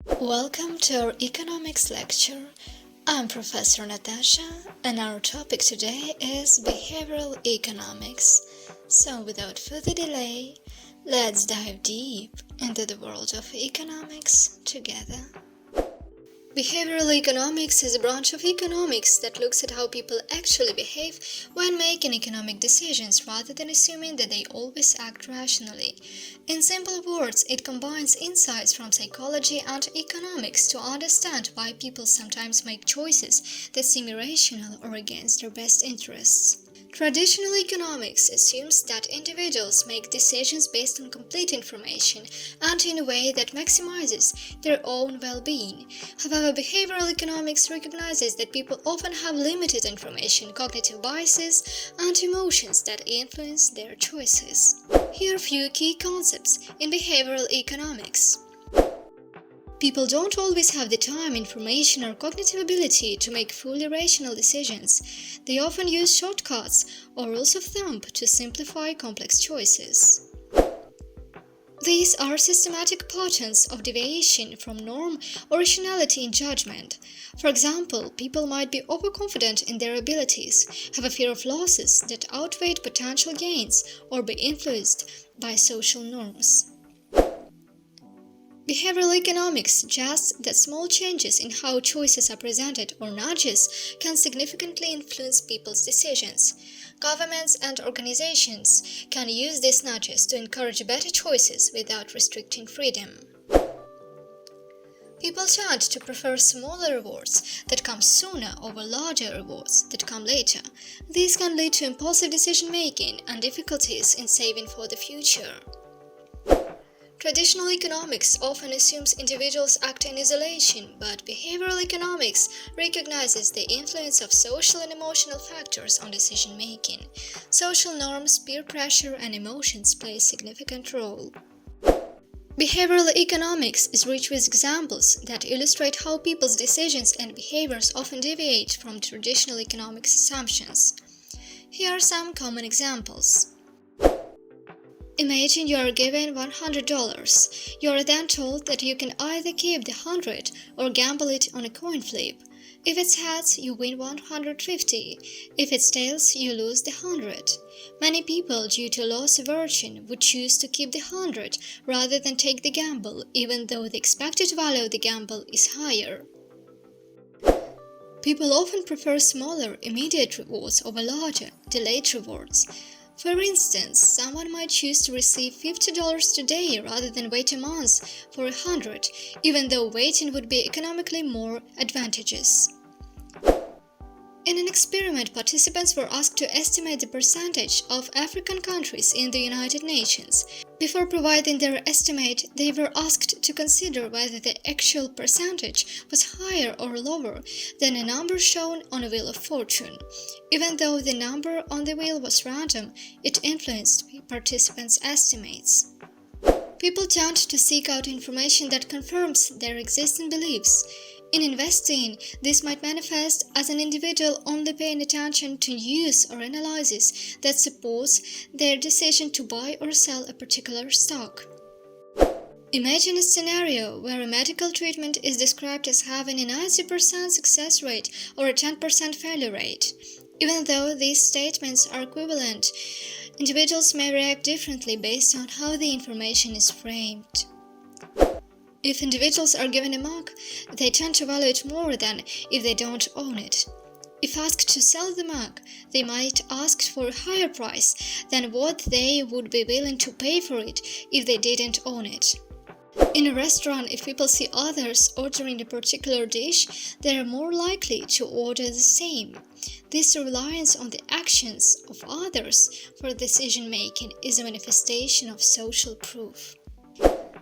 Welcome to our economics lecture. I'm Professor Natasha, and our topic today is behavioral economics. So without further delay, let's dive deep into the world of economics together. Behavioral economics is a branch of economics that looks at how people actually behave when making economic decisions rather than assuming that they always act rationally. In simple words, it combines insights from psychology and economics to understand why people sometimes make choices that seem irrational or against their best interests. Traditional economics assumes that individuals make decisions based on complete information and in a way that maximizes their own well-being. However, behavioral economics recognizes that people often have limited information, cognitive biases, and emotions that influence their choices. Here are a few key concepts in behavioral economics. People don't always have the time, information, or cognitive ability to make fully rational decisions. They often use shortcuts or rules of thumb to simplify complex choices. These are systematic patterns of deviation from norm or rationality in judgment. For example, people might be overconfident in their abilities, have a fear of losses that outweigh potential gains, or be influenced by social norms. Behavioral economics suggests that small changes in how choices are presented or nudges can significantly influence people's decisions. Governments and organizations can use these nudges to encourage better choices without restricting freedom. People tend to prefer smaller rewards that come sooner over larger rewards that come later. These can lead to impulsive decision-making and difficulties in saving for the future. Traditional economics often assumes individuals act in isolation, but behavioral economics recognizes the influence of social and emotional factors on decision-making. Social norms, peer pressure, and emotions play a significant role. Behavioral economics is rich with examples that illustrate how people's decisions and behaviors often deviate from traditional economic assumptions. Here are some common examples. Imagine you are given $100. You are then told that you can either keep the 100 or gamble it on a coin flip. If it's heads, you win 150. If it's tails, you lose the 100. Many people, due to loss aversion, would choose to keep the 100 rather than take the gamble, even though the expected value of the gamble is higher. People often prefer smaller, immediate rewards over larger, delayed rewards. For instance, someone might choose to receive $50 today rather than wait a month for 100, even though waiting would be economically more advantageous. In an experiment, participants were asked to estimate the percentage of African countries in the United Nations. Before providing their estimate, they were asked to consider whether the actual percentage was higher or lower than a number shown on a wheel of fortune. Even though the number on the wheel was random, it influenced participants' estimates. People tend to seek out information that confirms their existing beliefs. In investing, this might manifest as an individual only paying attention to news or analysis that supports their decision to buy or sell a particular stock. Imagine a scenario where a medical treatment is described as having a 90% success rate or a 10% failure rate. Even though these statements are equivalent, individuals may react differently based on how the information is framed. If individuals are given a mug, they tend to value it more than if they don't own it. If asked to sell the mug, they might ask for a higher price than what they would be willing to pay for it if they didn't own it. In a restaurant, if people see others ordering a particular dish, they are more likely to order the same. This reliance on the actions of others for decision-making is a manifestation of social proof.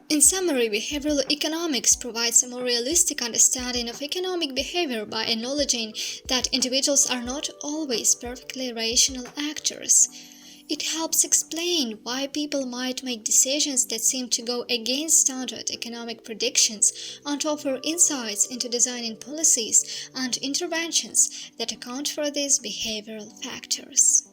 In summary, behavioral economics provides a more realistic understanding of economic behavior by acknowledging that individuals are not always perfectly rational actors. It helps explain why people might make decisions that seem to go against standard economic predictions and offer insights into designing policies and interventions that account for these behavioral factors.